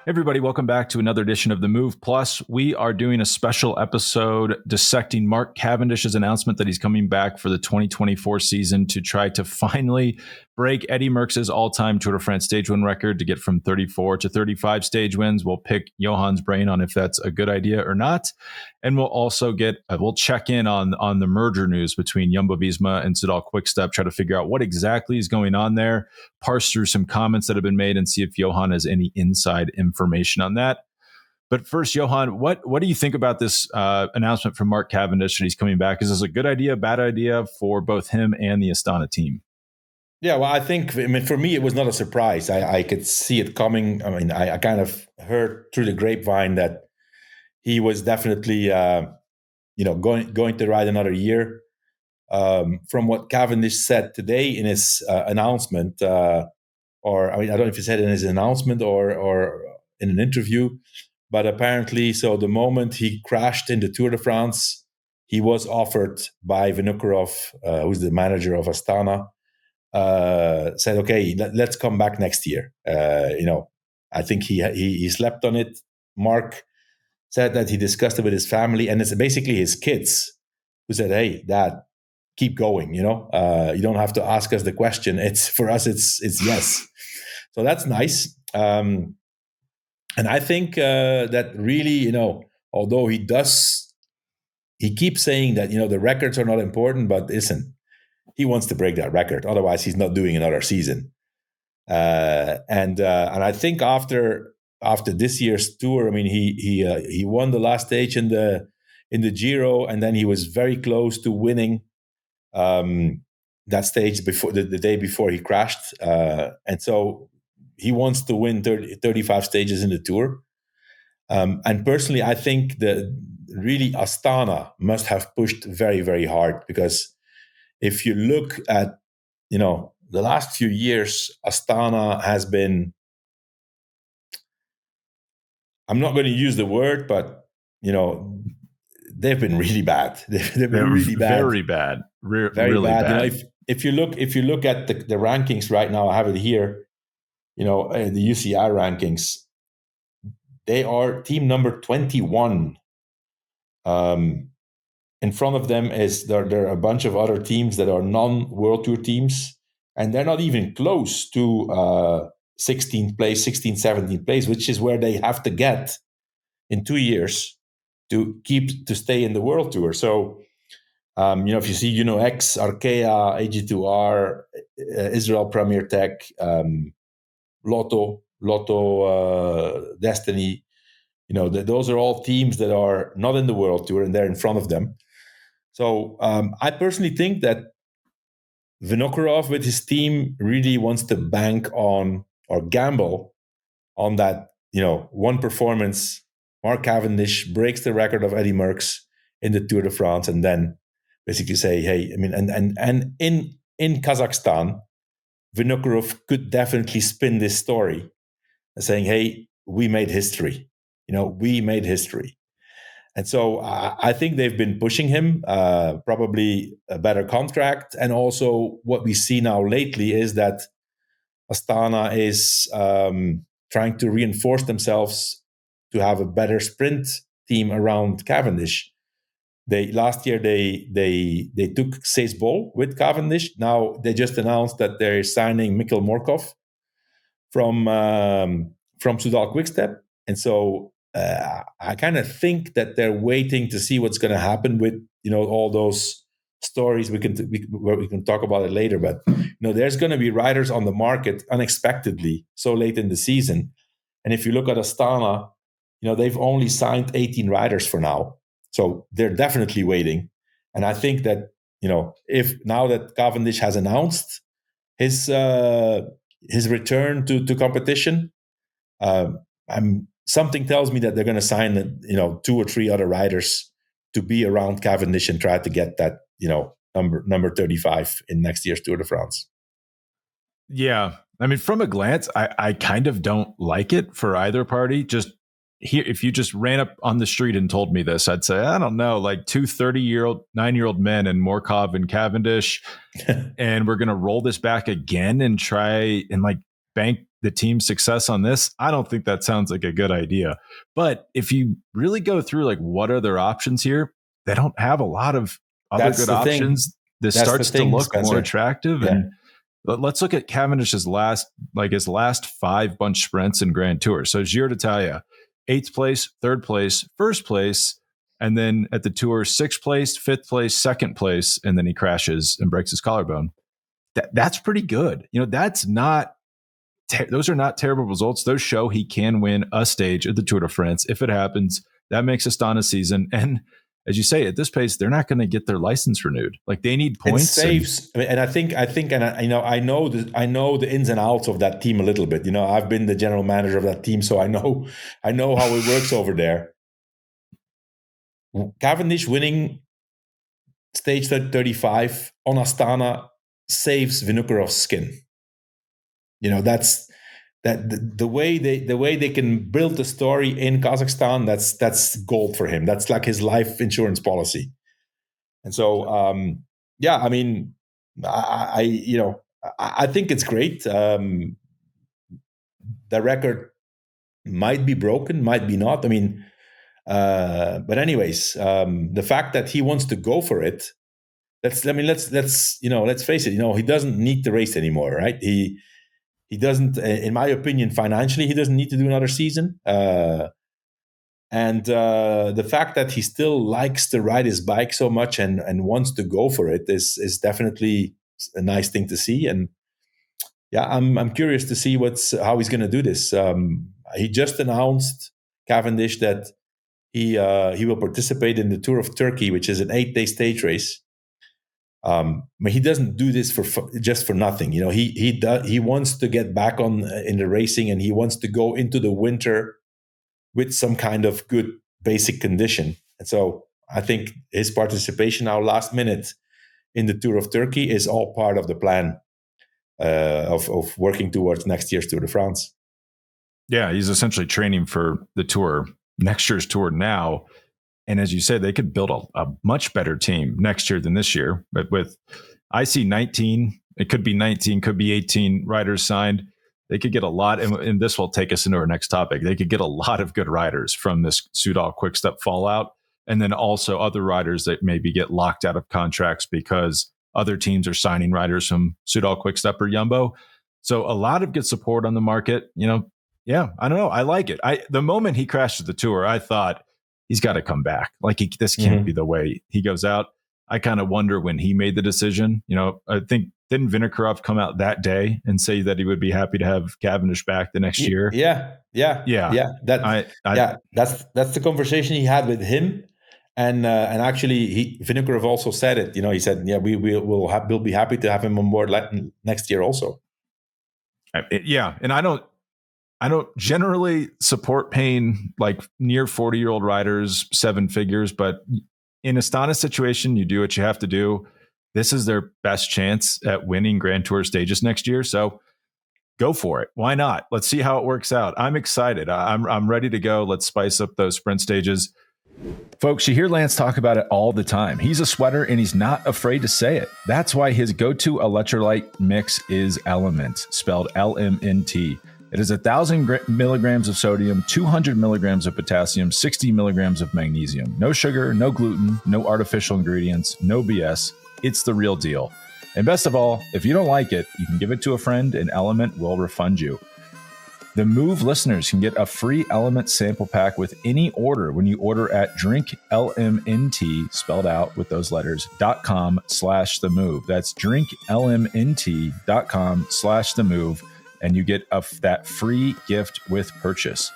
Everybody, welcome back to another edition of The Move Plus. We are doing a special episode dissecting Mark Cavendish's announcement that he's coming back for the 2024 season to try to finally break Eddie Merckx's all-time Tour de France stage win record to get from 34 to 35 stage wins. We'll pick Johan's brain on if that's a good idea or not. And we'll also we'll check in on the merger news between Jumbo-Visma and Soudal-QuickStep, try to figure out what exactly is going on there, parse through some comments that have been made and see if Johan has any inside information on that. But first, Johan, what do you think about this announcement from Mark Cavendish that he's coming back? Is this a good idea, bad idea for both him and the Astana team? Yeah, well, for me, it was not a surprise. I could see it coming. I kind of heard through the grapevine that he was definitely, going to ride another year. From what Cavendish said today in his announcement, I don't know if he said it in his announcement or in an interview, but apparently, so the moment he crashed in the Tour de France, he was offered by Vinokurov, who's the manager of Astana, said, okay, let's come back next year. I think he slept on it. Mark said that he discussed it with his family, and it's basically his kids who said, hey, Dad, keep going. You don't have to ask us the question. It's for us, it's yes. So that's nice. And I think that really, although he keeps saying that, the records are not important, but listen, he wants to break that record. Otherwise, he's not doing another season. And I think after this year's tour, he won the last stage in the Giro, and then he was very close to winning that stage before the day before he crashed. And so he wants to win 35 stages in the Tour. And personally, I think that really Astana must have pushed very, very hard, because if you look at, the last few years, Astana has been, I'm not going to use the word, but, they've been really bad. They've been really bad. Very bad. Very really bad. If you look at the rankings right now, I have it here, the UCI rankings, they are team number 21. In front of them there are a bunch of other teams that are non-World Tour teams, and they're not even close to 16th place, 16th, 17th place, which is where they have to get in 2 years to stay in the World Tour. So, if you see X, Arkea, AG2R, Israel Premier Tech, Lotto, Destiny, those are all teams that are not in the World Tour, and they're in front of them. So I personally think that Vinokurov with his team really wants to bank on or gamble on that, one performance. Mark Cavendish breaks the record of Eddie Merckx in the Tour de France, and then basically say, hey, and in Kazakhstan, Vinokurov could definitely spin this story, saying, hey, we made history. We made history. And so I think they've been pushing him, probably a better contract. And also what we see now lately is that Astana is trying to reinforce themselves to have a better sprint team around Cavendish. Last year they took Cees Bol with Cavendish. Now they just announced that they're signing Mikkel Morkov from Soudal-QuickStep. And so I kind of think that they're waiting to see what's going to happen with all those stories. We can talk about it later, but there's going to be riders on the market unexpectedly so late in the season. And if you look at Astana, they've only signed 18 riders for now, so they're definitely waiting. And I think that if now that Cavendish has announced his return to competition, something tells me that they're going to sign, 2 or 3 other riders to be around Cavendish and try to get that, number 35 in next year's Tour de France. Yeah. From a glance, I kind of don't like it for either party. Just here, if you just ran up on the street and told me this, I'd say, I don't know, like 2 9-year-old men and Morkov and Cavendish, and we're going to roll this back again and try and bank the team's success on this, I don't think that sounds like a good idea. But if you really go through like what are their options here, they don't have a lot of other good options. This starts to look more attractive. Yeah. And let's look at Cavendish's last 5 bunch sprints in Grand Tour. So Giro d'Italia, 8th place, 3rd place, 1st place, and then at the Tour, 6th place, 5th place, 2nd place, and then he crashes and breaks his collarbone. That's pretty good. That's not. Those are not terrible results. Those show he can win a stage at the Tour de France if it happens. That makes Astana season. And as you say, at this pace, they're not going to get their license renewed. Like they need points. It saves, and I think, and I know the ins and outs of that team a little bit. I've been the general manager of that team, so I know how it works over there. Cavendish winning stage 35 on Astana saves Vinokurov's skin. That's the way they can build the story in Kazakhstan. That's gold for him. That's like his life insurance policy. And so, I mean, I think it's great. The record might be broken, might be not. I mean, but anyways, the fact that he wants to go for it. Let's face it. He doesn't need to race anymore, right? He doesn't, in my opinion, financially, he doesn't need to do another season. And the fact that he still likes to ride his bike so much and wants to go for it is definitely a nice thing to see. And yeah, I'm curious to see how he's going to do this. He just announced, Cavendish, that he will participate in the Tour of Turkey, which is an 8-day stage race. But he doesn't do this just for nothing. He wants to get back in the racing, and he wants to go into the winter with some kind of good basic condition. And so I think his participation now last minute in the Tour of Turkey is all part of the plan of working towards next year's Tour de France. Yeah, he's essentially training for the Tour, next year's Tour now. And as you said, they could build a much better team next year than this year. But I see 19, it could be 19, could be 18 riders signed. They could get a lot, and this will take us into our next topic. They could get a lot of good riders from this Soudal-QuickStep fallout, and then also other riders that maybe get locked out of contracts because other teams are signing riders from Soudal-QuickStep or Jumbo. So a lot of good support on the market. Yeah, I don't know. I like it. The moment he crashed at the Tour, I thought, he's got to come back. Like this can't be the way he goes out. I kind of wonder when he made the decision. I think didn't Vinokurov come out that day and say that he would be happy to have Cavendish back the next year? Yeah. That's the conversation he had with him, and actually Vinokurov also said it. He said, "Yeah, we'll be happy to have him on board next year also." Yeah, and I don't generally support paying like near 40-year-old riders 7 figures, but in Astana's situation, you do what you have to do. This is their best chance at winning Grand Tour stages next year. So go for it. Why not? Let's see how it works out. I'm excited. I'm ready to go. Let's spice up those sprint stages. Folks, you hear Lance talk about it all the time. He's a sweater and he's not afraid to say it. That's why his go-to electrolyte mix is Element, spelled LMNT. It is 1,000 milligrams of sodium, 200 milligrams of potassium, 60 milligrams of magnesium. No sugar, no gluten, no artificial ingredients, no BS. It's the real deal. And best of all, if you don't like it, you can give it to a friend and Element will refund you. The Move listeners can get a free Element sample pack with any order when you order at drinklmnt, spelled out with those letters, .com/themove. That's drinklmnt.com/themove. And you get that free gift with purchase.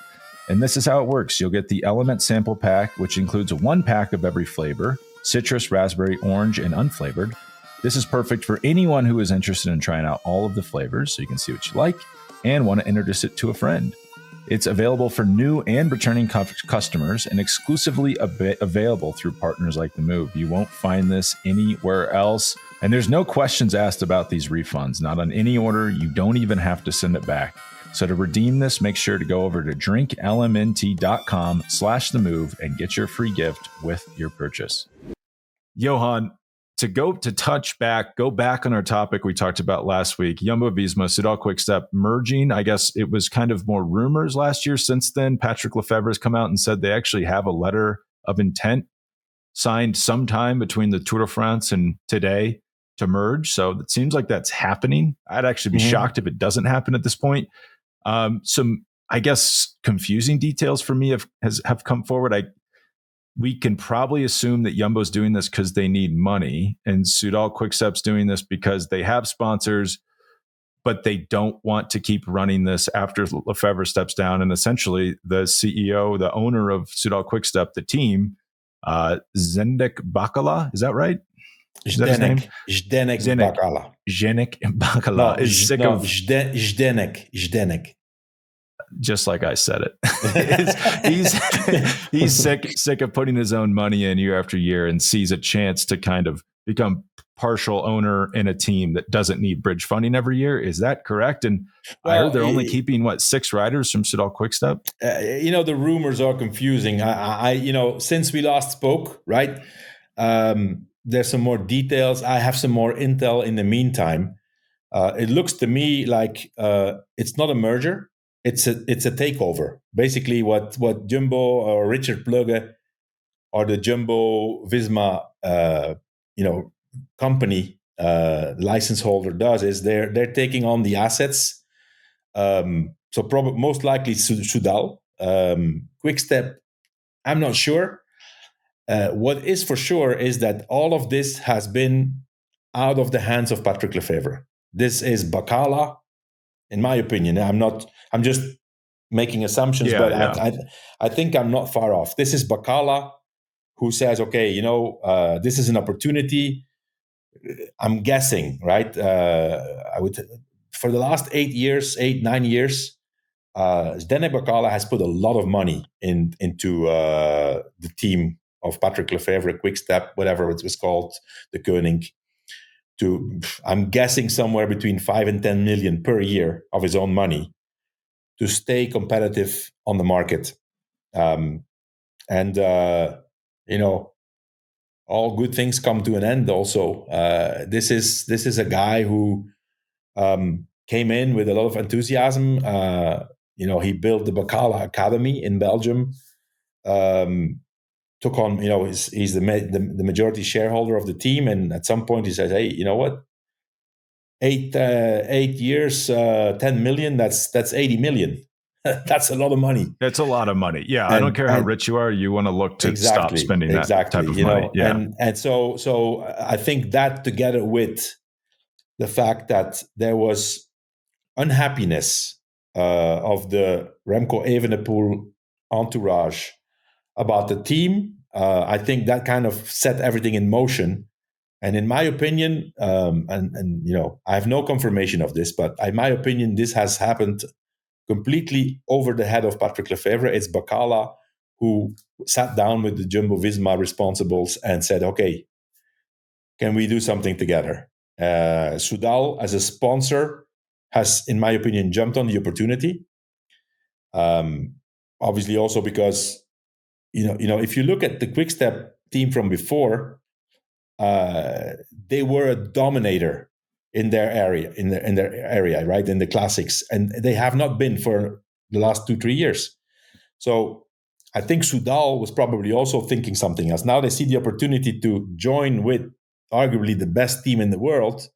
And this is how it works. You'll get the Element sample pack, which includes 1 pack of every flavor, citrus, raspberry, orange, and unflavored. This is perfect for anyone who is interested in trying out all of the flavors so you can see what you like and want to introduce it to a friend. It's available for new and returning customers and exclusively available through partners like The Move. You won't find this anywhere else. And there's no questions asked about these refunds. Not on any order. You don't even have to send it back. So to redeem this, make sure to go over to drinklmnt.com/themove and get your free gift with your purchase. Johan, go back on our topic we talked about last week, Jumbo-Visma, Soudal-QuickStep merging. I guess it was kind of more rumors last year. Since then, Patrick Lefevre has come out and said they actually have a letter of intent signed sometime between the Tour de France and today to merge. So it seems like that's happening. I'd actually be shocked if it doesn't happen at this point. Some, I guess, confusing details for me have come forward. We can probably assume that Jumbo's doing this because they need money, and Soudal-QuickStep's doing this because they have sponsors, but they don't want to keep running this after Lefevre steps down. And essentially, the CEO, the owner of Soudal-QuickStep, the team, Zdeněk Bakala, is that right? Is that his name? Zdeněk Bakala. Zdeněk Bakala is sick of Zdeněk. Just like I said it. he's sick of putting his own money in year after year and sees a chance to kind of become partial owner in a team that doesn't need bridge funding every year. Is that correct? And I heard they're only keeping 6 riders from Soudal-QuickStep. The rumors are confusing. I since we last spoke, right? There's some more details. I have some more intel in the meantime. It looks to me like it's not a merger. It's a takeover. Basically, what Jumbo or Richard Plugge or the Jumbo-Visma company license holder does is they're taking on the assets. So probably most likely Soudal. QuickStep, I'm not sure. What is for sure is that all of this has been out of the hands of Patrick Lefevre. This is Bakala, in my opinion. I'm just making assumptions, I think I'm not far off. This is Bakala who says, okay, this is an opportunity. I'm guessing, right? For the last 9 years, Zdeněk Bakala has put a lot of money into the team of Patrick Lefevre, QuickStep, whatever it was called, the Koenig. I'm guessing somewhere between 5 and 10 million per year of his own money to stay competitive on the market. All good things come to an end also. This is a guy who came in with a lot of enthusiasm. He built the Bakala Academy in Belgium. Took on, he's the majority shareholder of the team, and at some point he says, "Hey, you know what? 8 years, 10 million. That's 80 million. That's a lot of money. That's a lot of money. Yeah, I don't care how rich you are. You want to look to stop spending that type of money. Yeah, and so I think that together with the fact that there was unhappiness of the Remco Evenepoel entourage about the team, I think that kind of set everything in motion. And in my opinion, I have no confirmation of this, but in my opinion, this has happened completely over the head of Patrick Lefevre. It's Bakala who sat down with the Jumbo-Visma responsibles and said, okay, can we do something together? Soudal, as a sponsor, has, in my opinion, jumped on the opportunity. Obviously also because, if you look at the QuickStep team from before, they were a dominator in their area, right? In the classics. And they have not been for the last 2-3 years. So I think Soudal was probably also thinking something else. Now they see the opportunity to join with arguably the best team in the world.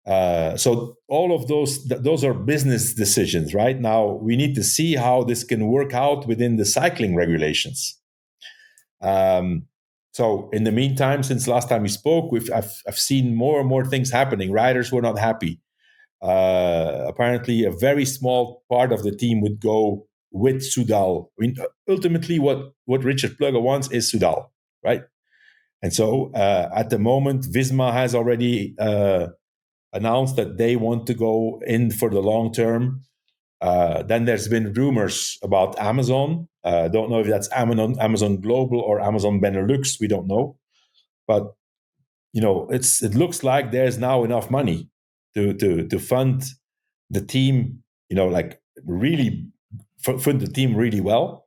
So all of those are business decisions, right? Now we need to see how this can work out within the cycling regulations. So in the meantime, since last time we spoke, I've seen more and more things happening. Riders were not happy. Apparently, a very small part of the team would go with Soudal. I mean, ultimately, what Richard Plugge wants is Soudal, right? And so at the moment, Visma has already announced that they want to go in for the long term. Then there's been rumors about Amazon. Don't know if that's Amazon Global or Amazon Benelux. We don't know. But, it looks like there's now enough money to fund the team, really fund the team really well.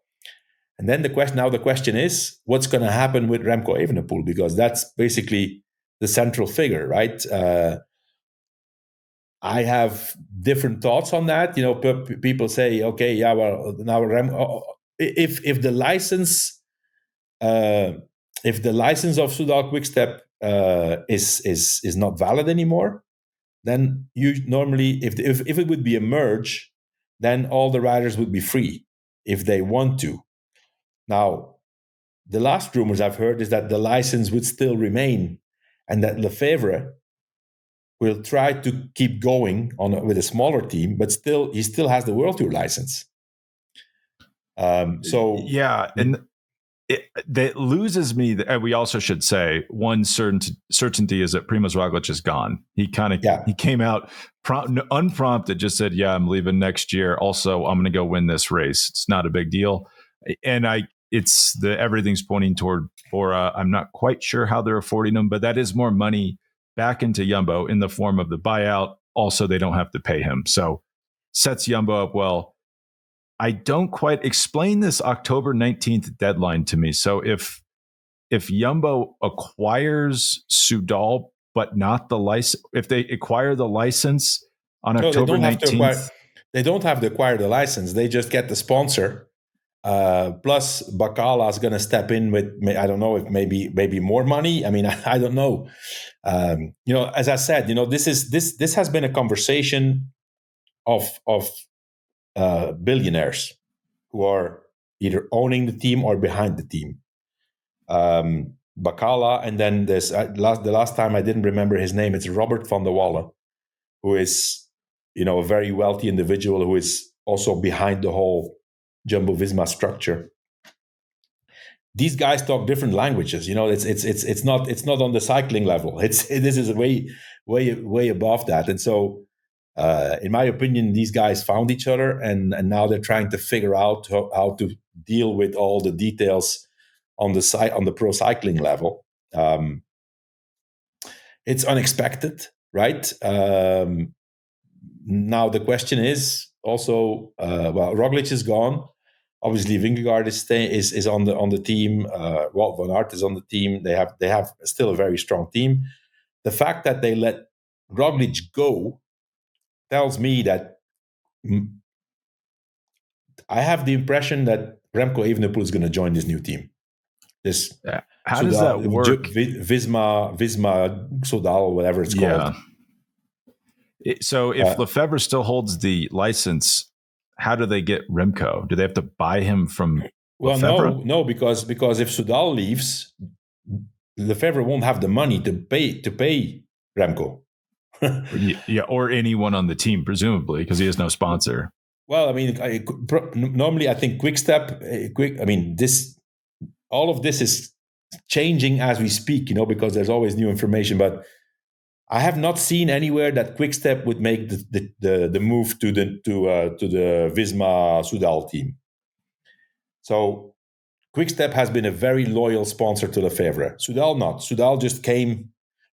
And then the question is, what's going to happen with Remco Evenepoel? Because that's basically the central figure, right? I have different thoughts on that. People say, okay, yeah, well, now if the license of Soudal-QuickStep is not valid anymore, then you normally, if it would be a merge, then all the riders would be free if they want to. Now, the last rumors I've heard is that the license would still remain, and that Lefevre will try to keep going with a smaller team, but he still has the World Tour license. Yeah, and that loses me. We also should say one certainty is that Primož Roglič is gone. He he came out unprompted, just said, "Yeah, I'm leaving next year. Also, I'm going to go win this race. It's not a big deal." And everything's pointing toward Bora. I'm not quite sure how they're affording him, but that is more money back into Jumbo in the form of the buyout. Also, they don't have to pay him, so sets Jumbo up well. I don't quite explain this October 19th deadline to me. So if Jumbo acquires Soudal, but not the license, if they acquire the license on October 19th, they don't have to acquire the license. They just get the sponsor. Plus, Bacala is going to step in with, I don't know, if maybe more money. I mean, I don't know. As I said, this has been a conversation of billionaires who are either owning the team or behind the team. Bacala, and then there's the last time I didn't remember his name. It's Robert van der Wallen, who is a very wealthy individual who is also behind the whole Jumbo-Visma structure. These guys talk different languages. It's not on the cycling level. This is way above that, and so. In my opinion, these guys found each other, and now they're trying to figure out how to deal with all the details on the pro cycling level. It's unexpected, right? Now the question is also, Roglič is gone. Obviously, Vingegaard is on the team. Wout van Aert is on the team. They have still a very strong team. The fact that they let Roglič go tells me that I have the impression that Remco Evenepoel is going to join this new team. How does that work? Visma Soudal, whatever it's called. So if Lefevre still holds the license, how do they get Remco? Do they have to buy him from Lefevre? No, because if Soudal leaves, Lefevre won't have the money to pay Remco. Yeah, or anyone on the team, presumably, because he has no sponsor. Well, I mean, normally I think QuickStep, all of this is changing as we speak, because there's always new information. But I have not seen anywhere that QuickStep would make the move to the Visma Soudal team. So QuickStep has been a very loyal sponsor to Lefevre. Soudal not. Soudal just came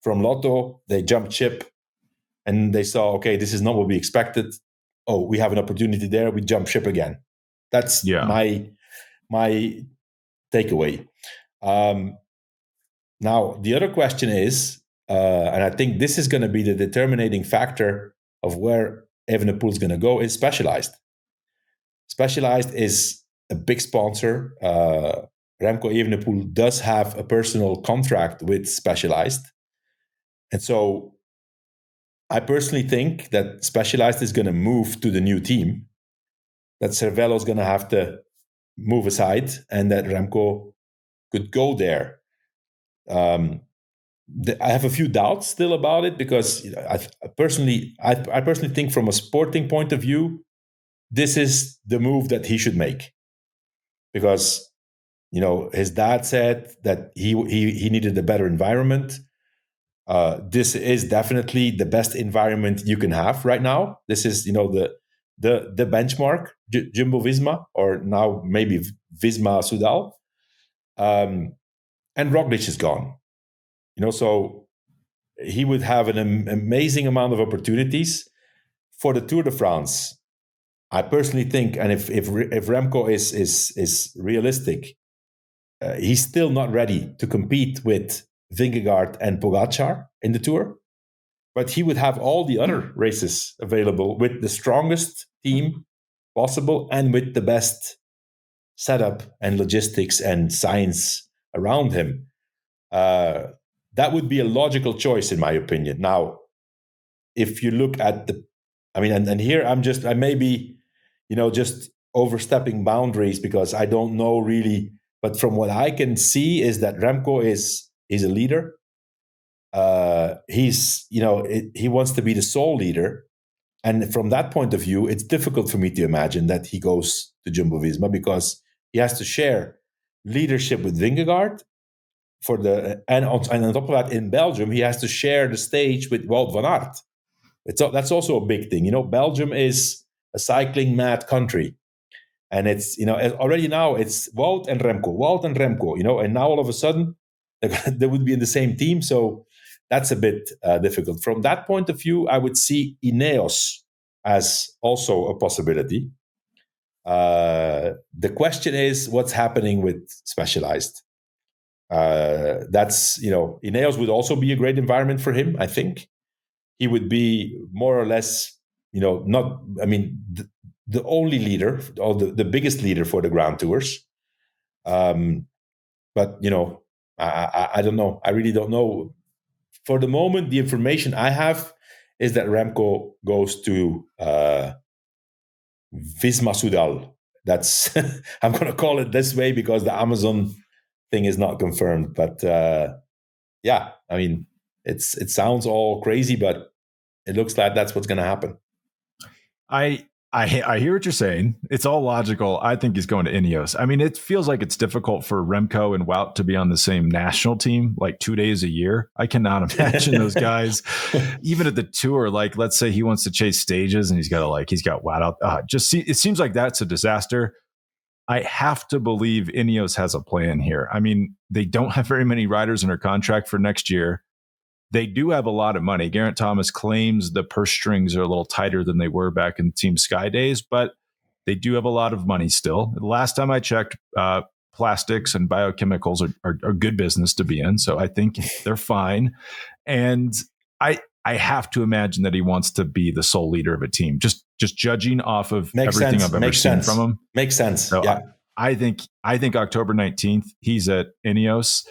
from Lotto. They jumped ship. And they saw, okay, this is not what we expected. Oh, we have an opportunity there. We jump ship again. That's my takeaway. Now, the other question is, and I think this is going to be the determining factor of where Evenepoel is going to go, is Specialized. Specialized is a big sponsor. Remco Evenepoel does have a personal contract with Specialized. And so I personally think that Specialized is going to move to the new team, that Cervelo is going to have to move aside, and that Remco could go there. I have a few doubts still about it, because I personally think from a sporting point of view, this is the move that he should make. Because, his dad said that he needed a better environment. This is definitely the best environment you can have right now. This is, the benchmark, Jumbo-Visma, or now maybe Visma Soudal. And Roglič is gone. So he would have an amazing amount of opportunities for the Tour de France. I personally think, and if Remco is realistic, he's still not ready to compete with Vingegaard and Pogačar in the Tour, but he would have all the other races available with the strongest team possible and with the best setup and logistics and science around him. That would be a logical choice, in my opinion. Now, if you look at and here I may be, just overstepping boundaries because I don't know really, but from what I can see is that Remco is a leader. He wants to be the sole leader. And from that point of view, it's difficult for me to imagine that he goes to Jumbo-Visma because he has to share leadership with Vingegaard and on top of that, in Belgium, he has to share the stage with Wout van Aert. That's also a big thing. Belgium is a cycling mad country. And it's, already now it's Wout and Remco, and now all of a sudden they would be in the same team. So that's a bit difficult. From that point of view, I would see Ineos as also a possibility. The question is what's happening with Specialized. Ineos would also be a great environment for him, I think. He would be more or less, the only leader or the biggest leader for the Grand Tours. But, I don't know. I really don't know. For the moment, the information I have is that Remco goes to Visma Soudal. That's I'm going to call it this way because the Amazon thing is not confirmed. But it sounds all crazy, but it looks like that's what's going to happen. I hear what you're saying. It's all logical. I think he's going to Ineos. I mean, it feels like it's difficult for Remco and Wout to be on the same national team like 2 days a year. I cannot imagine those guys, even at the Tour. Like, let's say he wants to chase stages and he's got Wout out. It seems like that's a disaster. I have to believe Ineos has a plan here. I mean, they don't have very many riders under contract for next year. They do have a lot of money. Geraint Thomas claims the purse strings are a little tighter than they were back in Team Sky days, but they do have a lot of money still. The last time I checked, plastics and biochemicals are good business to be in, so I think they're fine. And I have to imagine that he wants to be the sole leader of a team, just judging off of everything I've ever seen from him. Makes sense. So yeah. I think October 19th, he's at Ineos.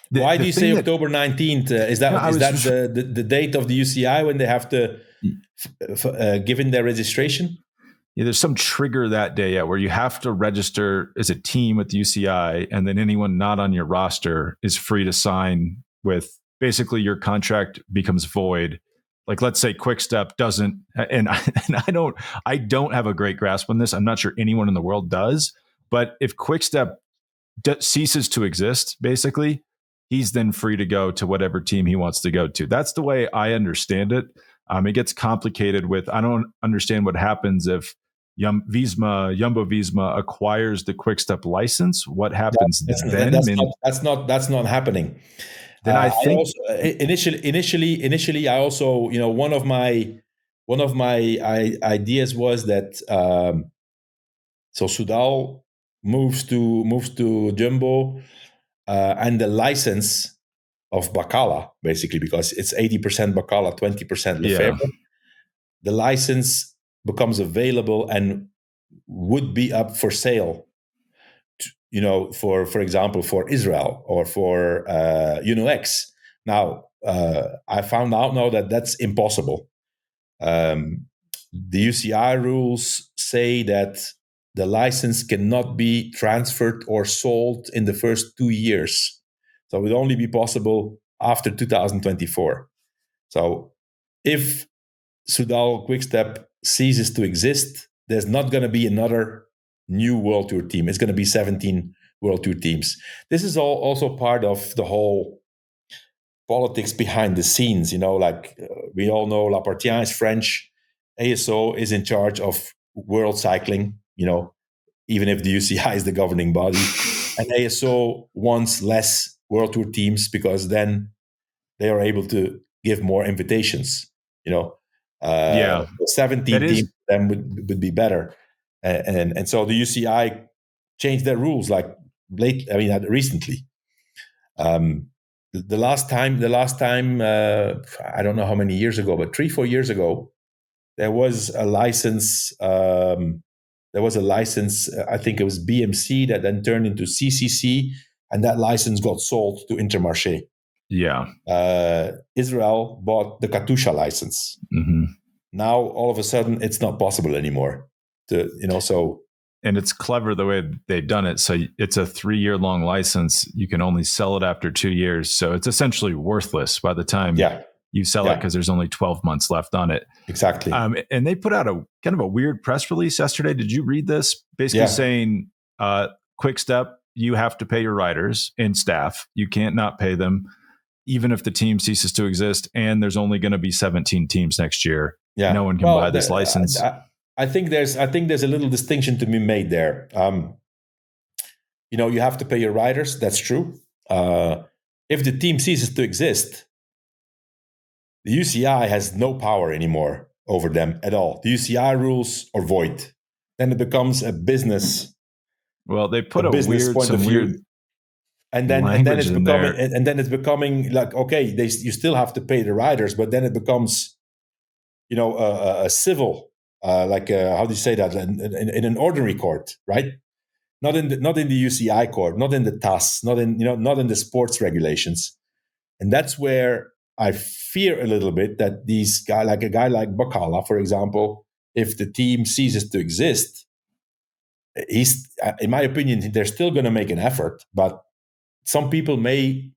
Why do you say October 19th? Is that the date of the UCI when they have to give in their registration? Yeah, there's some trigger that day where you have to register as a team with the UCI, and then anyone not on your roster is free to sign with. Basically, your contract becomes void. Like, let's say QuickStep doesn't, and I don't have a great grasp on this. I'm not sure anyone in the world does. But if QuickStep ceases to exist, basically, he's then free to go to whatever team he wants to go to. That's the way I understand it. It gets complicated with, I don't understand what happens if Jumbo-Visma acquires the QuickStep license. What happens then? That's not happening. Then I think initially, I also, one of my ideas was that so Soudal moves to Jumbo. And the license of Bacala, basically, because it's 80% Bacala, 20% Lefebvre. Yeah. The license becomes available and would be up for sale, for example, for Israel or for UNOX. Now, I found out now that that's impossible. The UCI rules say that the license cannot be transferred or sold in the first 2 years. So it would only be possible after 2024. So if Soudal-QuickStep ceases to exist, there's not going to be another new World Tour team. It's going to be 17 World Tour teams. This is also part of the whole politics behind the scenes. We all know Lapartien is French. ASO is in charge of world cycling. Even if the UCI is the governing body, and ASO wants less World Tour teams because then they are able to give more invitations. 17 teams then would be better, and so the UCI changed their rules recently. the last time, I don't know how many years ago, but 3-4 years ago, there was a license. I think it was BMC that then turned into CCC, and that license got sold to Intermarché. Yeah. Israel bought the Katusha license. Mm-hmm. Now, all of a sudden, it's not possible anymore. And it's clever the way they've done it. So it's a 3-year-long license. You can only sell it after 2 years. So it's essentially worthless by the time you sell it, because there's only 12 months left on it. Exactly. And they put out a kind of a weird press release yesterday. Did you read this? Basically saying, QuickStep, you have to pay your riders and staff. You can't not pay them, even if the team ceases to exist. And there's only going to be 17 teams next year. Yeah. No one can buy this license. I think there's a little distinction to be made there. You have to pay your riders. That's true. If the team ceases to exist, the UCI has no power anymore over them at all. The UCI rules are void. Then it becomes a business. Well, they put a weird, and then it's becoming like, okay, you still have to pay the riders, but then it becomes, a civil. How do you say that? In an ordinary court, right? Not in the UCI court, not in the TAS, not in the sports regulations, and that's where I fear a little bit that a guy like Bacala, for example, if the team ceases to exist, he's, in my opinion, they're still going to make an effort, but some people may,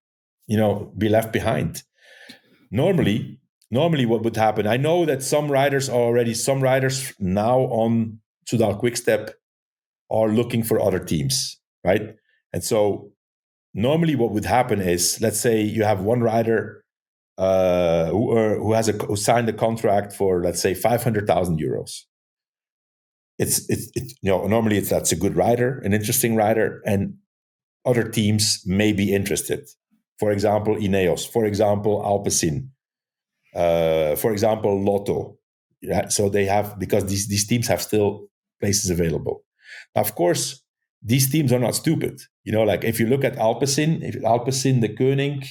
be left behind. Normally, what would happen? I know that some riders now on Soudal-QuickStep are looking for other teams, right? And so normally what would happen is, let's say you have one rider who signed a contract for, let's say, 500,000 euros. Normally that's a good rider, an interesting rider, and other teams may be interested. For example, Ineos, for example, Alpecin. For example, Lotto. Yeah, so they have, because these teams have still places available. Of course, these teams are not stupid. Like if you look at Alpecin, the Koenig,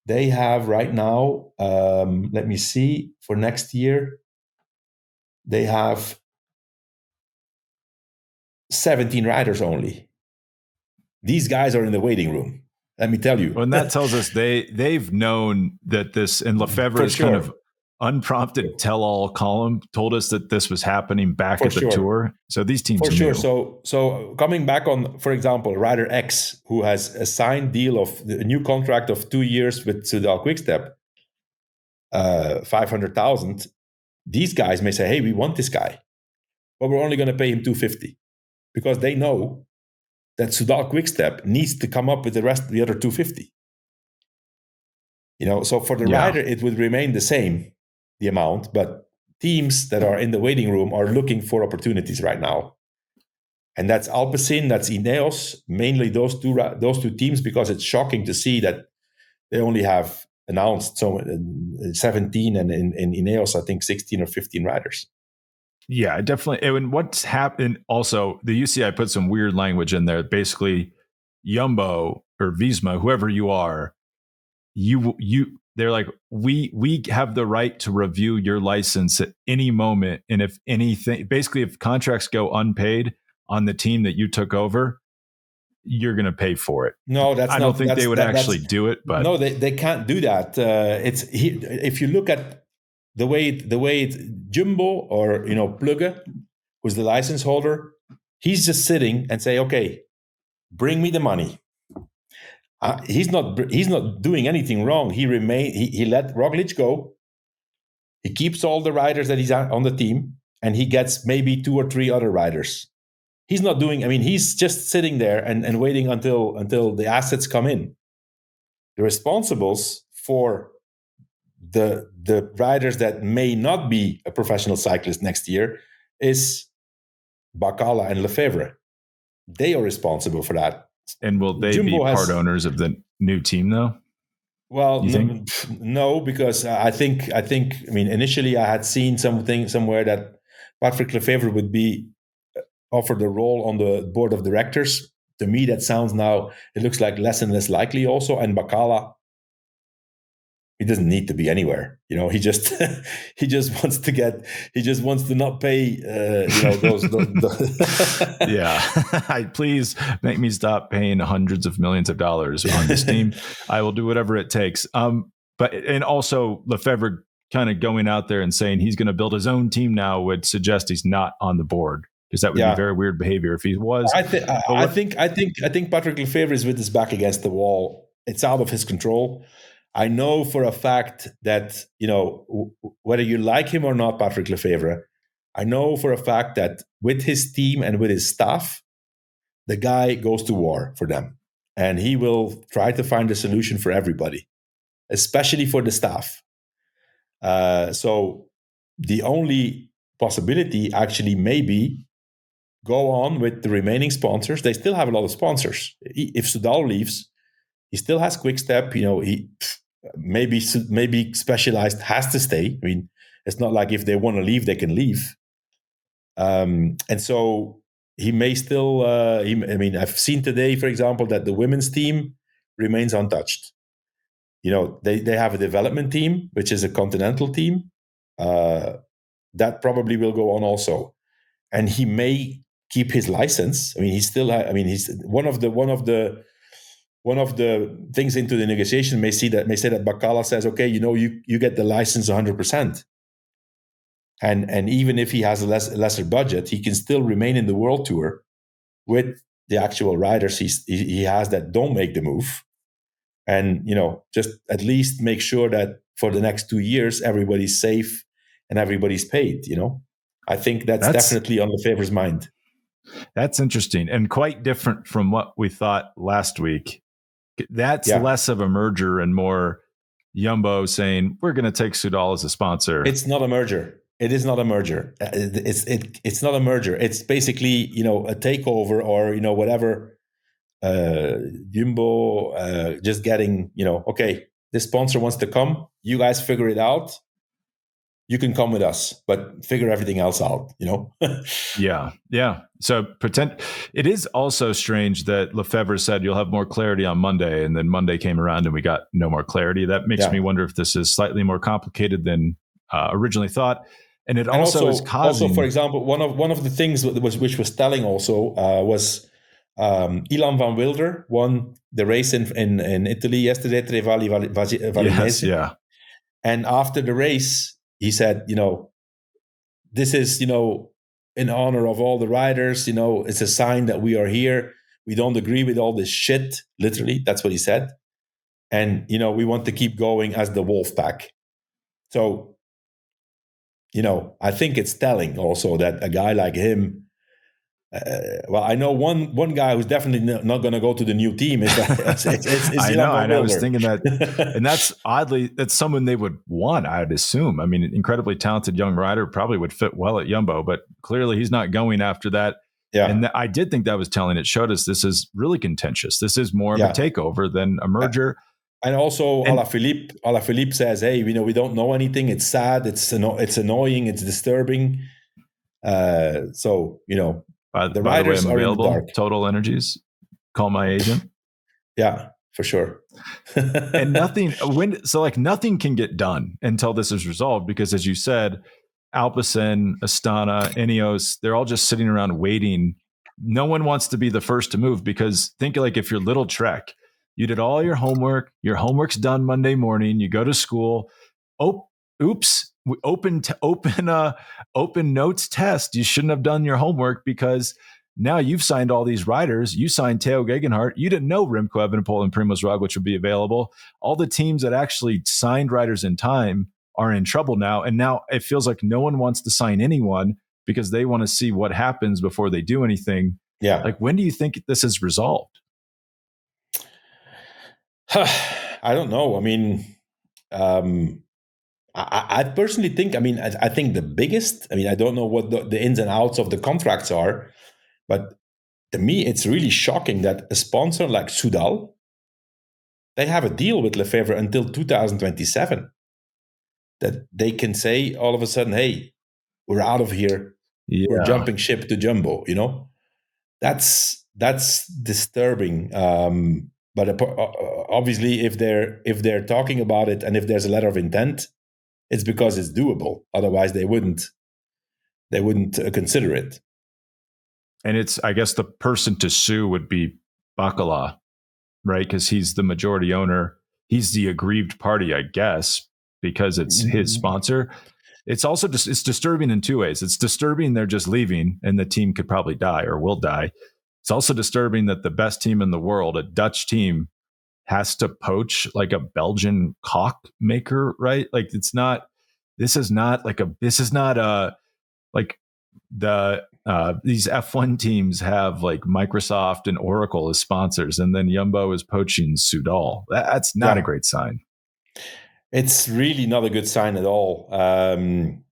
they have right now, let me see, for next year, they have 17 riders only. These guys are in the waiting room. Let me tell you. Well, and that tells us they've known that this, and Lefebvre's kind of unprompted tell-all column told us that this was happening back at the tour. So these teams knew. So coming back on, for example, rider X, who has a signed deal of a new contract of 2 years with Soudal-QuickStep, 500,000. These guys may say, "Hey, we want this guy, but we're only going to pay him 250," because they know that Soudal-QuickStep needs to come up with the other 250. So for the rider, it would remain the same, the amount, but teams that are in the waiting room are looking for opportunities right now. And that's Alpecin, that's Ineos, mainly those two teams, because it's shocking to see that they only have announced 17, and in Ineos, I think 16 or 15 riders. Yeah, definitely. And what's happened also, the UCI put some weird language in there. Basically, Jumbo or Visma, whoever you are, they're like, we have the right to review your license at any moment. And if anything, basically, if contracts go unpaid on the team that you took over, you're going to pay for it. No, I don't think they would actually do it, but no, they can't do that. If you look at the way Jumbo or Plugge, who's the license holder, he's just sitting and say, okay, bring me the money. He's not doing anything wrong. He let Roglič go. He keeps all the riders that he's on the team, and he gets maybe 2 or 3 other riders. He's not doing. I mean, he's just sitting there and waiting until the assets come in. The responsibles for the riders that may not be a professional cyclist next year is Bacala and Lefebvre. They are responsible for that. And will they be part owners of the new team, though? Well, no, because I think. Initially, I had seen something somewhere that Patrick Lefebvre would be offered a role on the board of directors. To me, that sounds now, it looks like less and less likely also. And Bacala, he doesn't need to be anywhere. He just he just wants to not pay those yeah. Please make me stop paying hundreds of millions of dollars on this team. I will do whatever it takes. And also Lefevre kind of going out there and saying he's going to build his own team now would suggest he's not on the board, because that would be very weird behavior if he was. I think Patrick Lefevre is with his back against the wall. It's out of his control. I know for a fact that, whether you like him or not, Patrick Lefevre, I know for a fact that with his team and with his staff, the guy goes to war for them. And he will try to find a solution for everybody, especially for the staff. So the only possibility actually may be go on with the remaining sponsors. They still have a lot of sponsors. If Soudal leaves, he still has QuickStep. He maybe Specialized has to stay. I mean, it's not like if they want to leave, they can leave. And so he may still. I've seen today, for example, that the women's team remains untouched. They have a development team, which is a continental team. That probably will go on also, and he may keep his license. I mean, he's one of the things into the negotiation may say that Bacala says, okay, you get the license 100%. And even if he has a lesser budget, he can still remain in the World Tour with the actual riders he has that don't make the move. And, just at least make sure that for the next 2 years, everybody's safe and everybody's paid, I think that's definitely on Lefevre's mind. That's interesting and quite different from what we thought last week. That's less of a merger and more Jumbo saying, we're going to take Soudal as a sponsor. It's not a merger. It is not a merger. It's not a merger. It's basically, a takeover or, whatever. Jumbo just getting, okay, this sponsor wants to come. You guys figure it out. You can come with us, but figure everything else out, Yeah. So it is also strange that Lefevre said you'll have more clarity on Monday, and then Monday came around and we got no more clarity. That makes me wonder if this is slightly more complicated than originally thought. And it also is causing. Also, for example, one of the things which was telling also was Ilan van Wilder won the race in Italy yesterday, Trevali Valinese. Yes, yeah. And after the race, he said, this is, in honor of all the riders, it's a sign that we are here. We don't agree with all this shit. Literally, that's what he said. And, we want to keep going as the wolf pack. So, I think it's telling also that a guy like him, I know one guy who's definitely not going to go to the new team. It's I know. I was thinking that, and that's someone they would want, I'd assume. I mean, an incredibly talented young rider, probably would fit well at Jumbo, but clearly he's not going after that. Yeah. And I did think that was telling. It showed us this is really contentious. This is more of a takeover than a merger. And also, Alaphilippe says, "Hey, we don't know anything. It's sad. It's annoying. It's disturbing." The riders are in the dark. Total Energies. Call my agent. Yeah, for sure. And nothing can get done until this is resolved, because as you said, Alpecin, Astana, Ineos, they're all just sitting around waiting. No one wants to be the first to move, because think like if you're little Trek, you did all your homework. Your homework's done Monday morning. You go to school. Oh, oops. Open notes test. You shouldn't have done your homework, because now you've signed all these riders. You signed Theo Gegenhardt. You didn't know Remco Evenepoel and Primož Roglič would be available. All the teams that actually signed riders in time are in trouble now. And now it feels like no one wants to sign anyone because they want to see what happens before they do anything. Yeah. Like, when do you think this is resolved? I don't know. I mean, I personally think, I think the biggest, I don't know what the ins and outs of the contracts are, but to me, it's really shocking that a sponsor like Soudal, they have a deal with Lefevre until 2027. That they can say all of a sudden, hey, we're out of here. Yeah. We're jumping ship to Jumbo, That's disturbing. But obviously, if they're talking about it and if there's a letter of intent, it's because it's doable. Otherwise, they wouldn't consider it. And it's, I guess, the person to sue would be Bacala, right? Because he's the majority owner. He's the aggrieved party, I guess, because it's his sponsor. It's also just, it's disturbing in two ways. It's disturbing they're just leaving and the team could probably die or will die. It's also disturbing that the best team in the world, a Dutch team, has to poach like a Belgian cock maker, right? Like these F1 teams have like Microsoft and Oracle as sponsors, and then Jumbo is poaching Soudal. That's not a great sign. It's really not a good sign at all.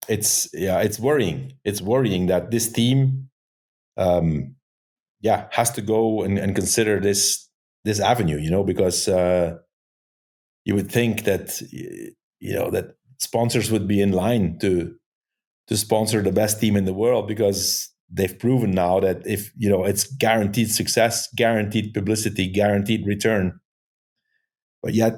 It's worrying. It's worrying that this team, has to go and consider this avenue, because you would think that that sponsors would be in line to sponsor the best team in the world, because they've proven now that if it's guaranteed success, guaranteed publicity, guaranteed return. But yet,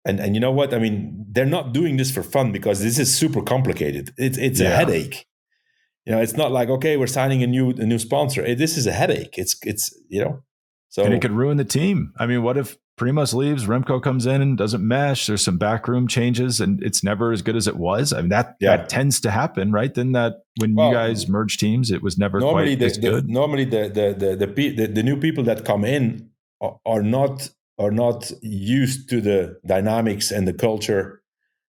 and you know what? I mean, they're not doing this for fun, because this is super complicated. It's a headache. It's not like, okay, we're signing a new sponsor. This is a headache. It's so, and it could ruin the team. I mean, what if Primož leaves, Remco comes in and doesn't mesh? There's some backroom changes, and it's never as good as it was. I mean, that tends to happen, right? Then when you guys merge teams, it was never quite as good. Normally, the new people that come in are not used to the dynamics and the culture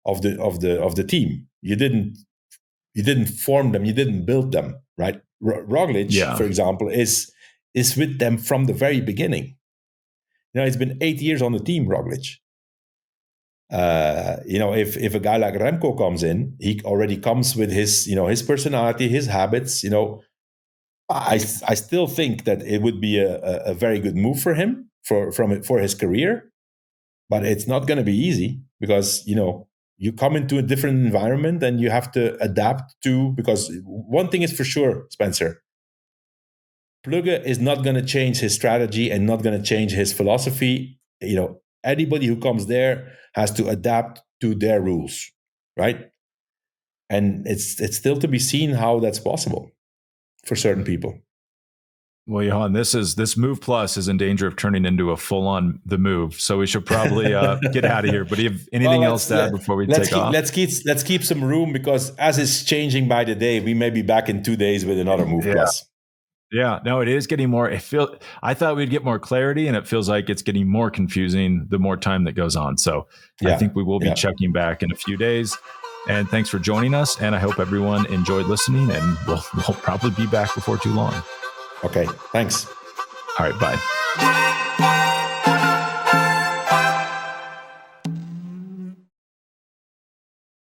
of the team. You didn't form them, you didn't build them, right? Roglič, for example, is with them from the very beginning. It's been 8 years on the team, Roglič. If a guy like Remco comes in, he already comes with his personality, his habits. I still think that it would be a very good move for him for his career, but it's not going to be easy, because you come into a different environment and you have to adapt to. Because one thing is for sure, Spencer, Plugge is not going to change his strategy and not going to change his philosophy. Anybody who comes there has to adapt to their rules, right? And it's still to be seen how that's possible for certain people. Well, Johan, this Move Plus is in danger of turning into a full-on The Move, so we should probably get out of here. But do you have anything else to add before we take off? Let's keep some room, because as it's changing by the day, we may be back in 2 days with another Move Plus. Yeah, no, it is getting more. I thought we'd get more clarity, and it feels like it's getting more confusing the more time that goes on. So I think we will be checking back in a few days. And thanks for joining us. And I hope everyone enjoyed listening, and we'll probably be back before too long. Okay, thanks. All right, bye.